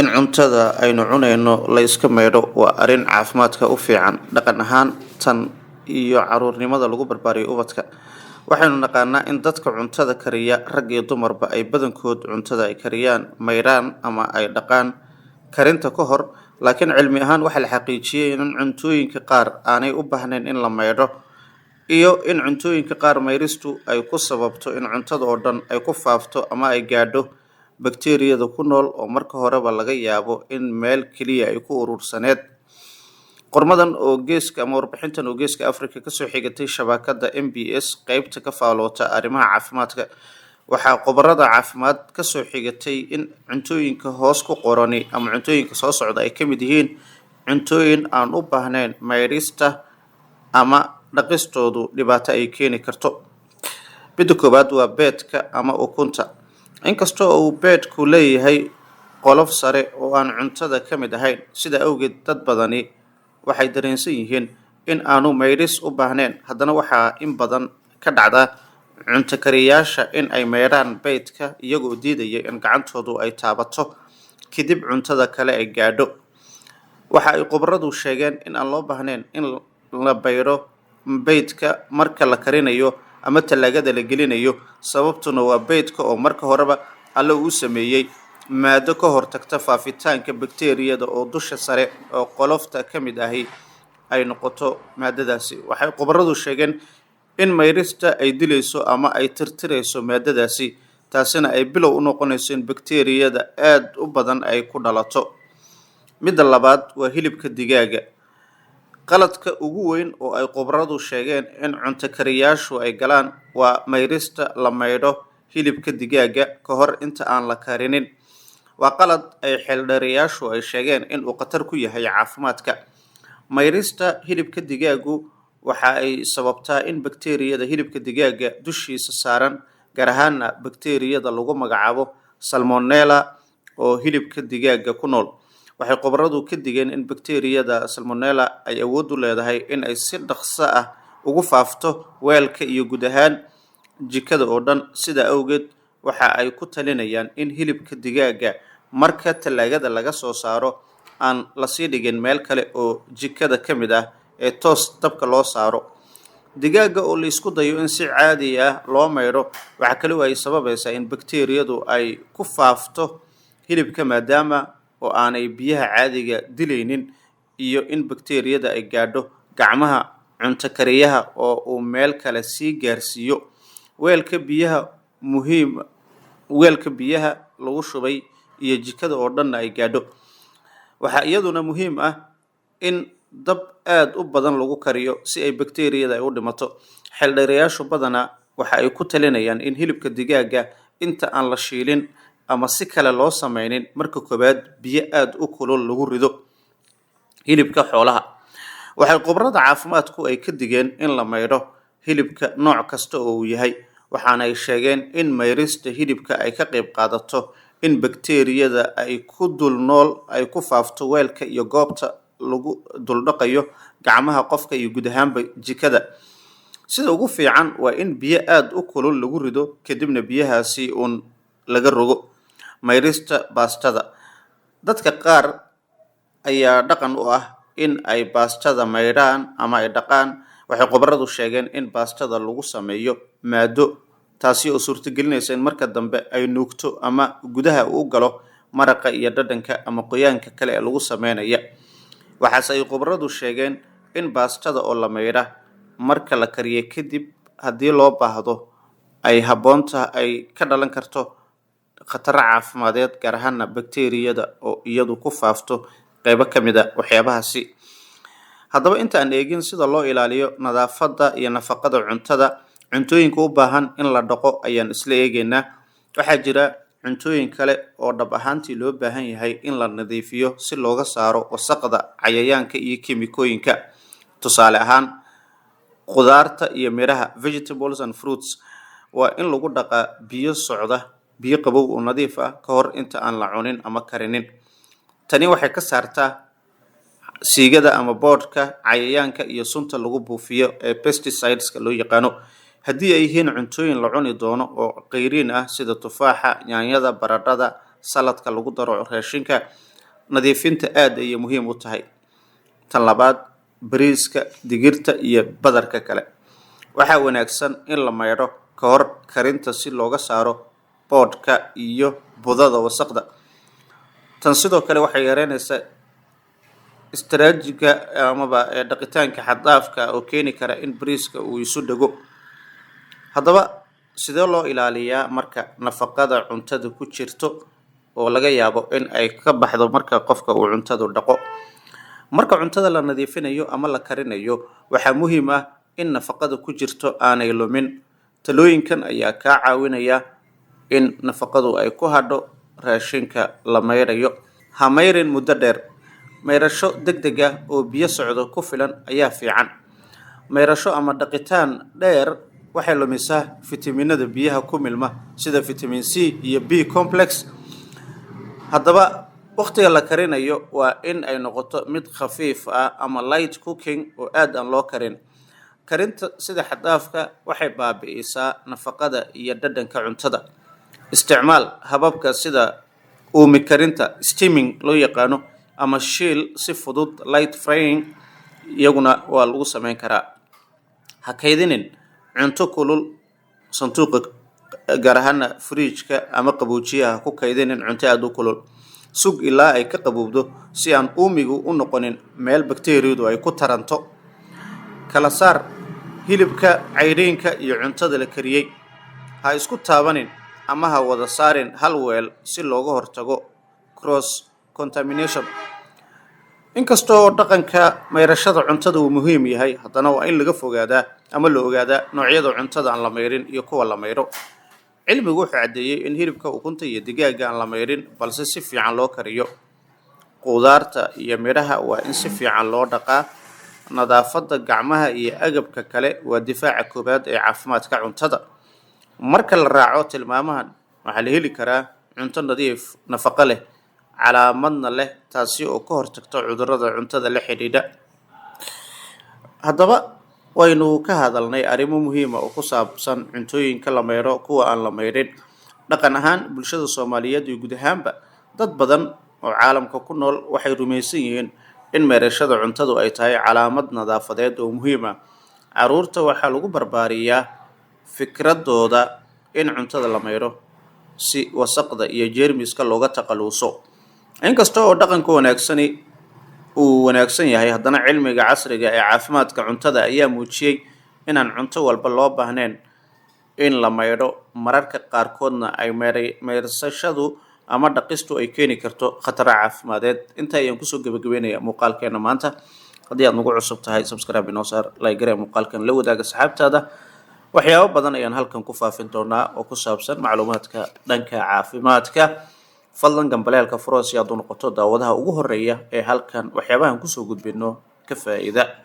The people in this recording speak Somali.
in cuntada aynu cunayno la iska meedho waa arrin caafimaadka u fiican dhaqan ahaan tan iyo caruurnimada lagu barbaariyo ubadka. Waxaynu naqaanaa in dadka cuntada kariya rag iyo dumarba ay badankood cuntada ay kariyaan mayraan ama ay dhaqaan karinta ka hor, laakiin cilmi ahaan waxaa la xaqiijiyay in cuntooyinka qaar aanay u baahnayn in la meydho iyo in cuntooyinka qaar mayristu ay ku sababto in cuntada oo dhan ay ku faafto ama ay gaadho bakteeriyada ku nool oo marka horeba laga yaabo in meel keliya ay ku urursaneed. Qormadan oo geeska ama warbixintan oo geeska Afrika kasoo xigatay shabakada MBS qaybta ka faaloota arrimaha caafimaadka, waxaa khubarada caafimaad kasoo xigatay in cuntooyinka hoos ku qorani ama cuntooyinka soo socda ay ka mid yihiin cuntooyin aan u baahnayn mayrista ama dhaqistoodu dhibaato ay keeni karto. Midda koowaad waa beedka ama ukunta. Inkasta oo uu beedku leeyahay qolof sare oo aan cuntada ka mid ahayn, sida awgeed dad badani waxay dareensan yihiin in aanu mayris u baahnayn, haddana waxaa in badan ka dhacda cunto kariyayaasha in ay meydhaan beedka iyagoo diidaya in gacantoodu ay taabato kadib cuntada kale ay gaadho. Waxa ay khubaradu sheegeen in aan loo baahnayn in la bayro beedka marka la karinayo ama talaagada la gelinayo, sababtuna waa beedka oo marka horeba alle uu sameeyay maado ka hortagta faafitaanka bakteeriyada oo dusha sare oo qolofta ka mid ahi ay noqoto maadadaasi. Waxay khubaradu sheegeen in mayrista ay dilayso ama ay tirtirayso maadadaasi, taasina ay bilow u noqonayso in bakteeriyada aad u badan ay ku dhalato. Midda labaad waa hilibka digaaga. Qaladka ugu weyn oo ay khubaradu sheegeen in cunto kariyayaashu ay galaan waa mayrista la maydho hilibka digaaga ka hor inta aan la karinin. Waa qalad ay xeeldheerayaashu ay sheegeen in uu khatar ku yahay caafimaadka. Mayrista hilibka digaagu waxa ay sababtaa in bakteeriyada hilibka digaaga dushiisa saaran, gaar ahaana bakteeriyada lagu magacaabo salmonella oo hilibka digaaga ku nool. Waxay khubaradu ka digeen in bakteeriyada salmonella ay awood u leedahay in ay si dhaqso ah ugu faafto weelka iyo guud ahaan jikada oo dhan. Sida awgeed waxa ay ku talinayaan in hilibka digaaga marka talaagada laga soo saaro aan la sii dhigin meel kale oo jikada ka mid ah ee toos dabka loo saaro. Digaaga oo la isku dayo in si caadi ah loo maydho waxa kale oo ay sababaysaa in bakteeriyadu ay ku faafto hilibka maadaama oo aanay biyaha caadiga dilaynin, iyo in bakteeriyada ay gaadho gacmaha cunto kariyaha oo uu meel kale sii gaarsiiyo weelka biyaha lagu shubay iyo jikada oo dhan ay gaadho. Waxaa iyaduna muhiim ah in dab aad u badan lagu kariyo si ay bakteeriyada ay u dhimato. Xeeldheerayaashu badanaa waxa ay ku talinayaan in hilibka digaaga inta aan la shiilin ama si kale loo sameynin, marka koobaad biyo aad u kulul lagu rido. Hilibka xoolaha. Waxay khubarada caafimaadku ay ka digeen in la maydho hilibka nooc kasta oo uu yahay, waxaana ay sheegeen in mayrista hilibka ay ka qayb qaadato in bakteeriyada ay ku dul nool ay ku faafto weelka iyo goobta lagu duldhaqayo gacmaha qofka iyo guud ahaanba jikada. Sida ugu fiican waa in biyo aad u kulul lagu rido kadibna biyahaasi uun laga rogo. Mayrista baastada. Dadka qaar ayaa dhaqan u ah in ay baastada maydhaan ama ay dhaqaan. Waxay khubaradu sheegeen in baastada lagu sameeyo maado taasi oo suurtagelinaysa in marka dambe ay nuugto ama gudaha u galo maraqa iyo dhadhanka ama qoyaanka kale ee lagu sameynaya. Waxaase ay khubaradu sheegeen in baastada oo la maydha marka la kariyo kadib haddii loo baahdo ay habboonta ay ka dhalan karto khatar caafimadeed, gaar ahaana bakteeriyada oo iyadu ku faafto qaybo ka mid a waxyaabahaasi. Haddaba inta aan eegin sida loo ilaaliyo nadaafadda iyo nafaqada cuntada, cuntooyinka u baahan in la dhaqo ayaan isla eegaynaa. Waxaa jira cuntooyin kale oo dhab ahaantii loo baahan yahay in la nadiifiyo si looga saaro wasakhda, cayayaanka iyo kiimikooyinka. Tusaale ahaan, khudaarta iyo miraha vegetables and fruits waa in lagu dhaqaa biyo socda, biyo qabow oo nadiif ah ka hor inta aan la cunin ama karinin. Tani waxay ka saartaa siigada ama boodhka, cayayaanka iyo sunta lagu buufiyo ee pesticideska loo yaqaano. Haddii ay yihiin cuntooyin la cuni doono oo qayriin ah sida tufaaxa, yaanyada, baradhada, saladka lagu daro raashinka, nadiifinta aad ay muhiim u tahay. Tan labaad, bariiska, digirta iyo badarka kale waxaa wanaagsan in la maydho ka hor karinta si looga saaro boodhka iyo budada wasaqda. Tan sidoo kale waxay yareynaysaa istaraatijiga amaba dhaqitaanka xad dhaafka oo keeni kara in bariiska uu isu dhago. Haddaba sidee loo ilaaliyaa marka nafaqada cuntada ku jirto oo laga yaabo in ay ka baxdo marka qofka uu cuntada dhaqo? Marka cuntada la nadiifinayo ama la karinayo, waxaa muhiim ah in nafaqada ku jirto aanay lumin. Talooyinkan ayaa kaa caawinaya in nafaqadu ay ku hadho raashinka la mayrayo. Ha mayrin muddo dheer. Mayrasho degdeg ah oo biyo socdo ku filan ayaa fiican. Mayrasho ama dhaqitaan dheer waxay lumisaa fitamiinada biyaha ku milma sida vitamin C iyo B complex. Haddaba waqtiga la karinayo waa in ay noqoto mid khafiif ah ama light cooking oo aad aan loo karin. Karinta sida xad dhaafka waxay baabi'isaa nafaqada iyo dhadhanka cuntada. Isticmaal hababka sida uumi karinta steaming loo yaqaano ama shiil si fudud light frying iyaguna waa lagu sameyn karaa. Ha kaydinin cunto kulul sanduuqa, gaar ahaan fridge-ka ama qaboojiyaha ku kaydinin cunto aad u kulul. Sug ilaa ay ka qabowdo si aan uumigu u noqonin meel bakteeriyadu ay ku taranto. Kala saar hilibka, cayriinka iyo cuntada la kariyay. Ha isku taabanin ama ha wada saarin hal weel si looga hortago cross contamination. Inkastoo dhaqanka mayrashada cuntada uu muhiim yahay, haddana waa in laga fogaadaa ama la ogaadaa noocyada cuntada aan la mayrin iyo kuwa la mayro. Cilmigu wuxuu caddeeyay in hilibka, ukunta iyo digaaga aan la mayrin balse si fiican loo kariyo. Qudaarta iyo midhaha waa in si fiican loo dhaqaa. Nadaafadda gacmaha iyo agabka kale waa difaaca koobaad ee caafimaadka cuntada. Marka la raaco tilmaamahan, waxaa la heli karaa cunto nadiif, nafaqo leh, calaamadna leh, taasi oo ka hortagta cudurrada cuntada la xidhiidha. Haddaba waynu ka hadalnay arrimo muhiim ah oo ku saabsan cuntooyinka la mayro, kuwa aan la mayrin. Dhaqan ahaan, bulshada Soomaaliyeed iyo guud ahaanba dad badan oo caalamka ku nool waxay rumaysan yihiin in mayrashada cuntadu ay tahay calaamad nadaafadeed oo muhiim ah. Carruurta waxaa lagu barbaariyaa fikradooda in cuntada la mayro si wasaqda iyo jeermiska looga takhaluso. Inkasta oo dhaqanka wanaagsani uu wanaagsan yahay, haddana cilmiga casriga ee caafimaadka cuntada ayaa muujiyay inaan cunto walba loo baahnayn in la mayro. Mararka qaarkoodna ay mayrsashadu ama dhaqistu ay keeni karto khatar caafimadeed. Inta ayaan kusoo gabagabeynayaa muuqaalkeena maanta. Haddii aad nagu cusub tahay, subscribe inoo saar, like garee muuqaalkan, la wadaaga saxaabtaada. Waxyaabo badan ayaan halkan ku faafin doonaa oo ku saabsan macluumaadka dhanka caafimaadka. Fadlan gambaleelka furo si aad u noqoto daawadaha ugu horeeya ee halkan waxyaabahan kusoo gudbino ka faa'iida.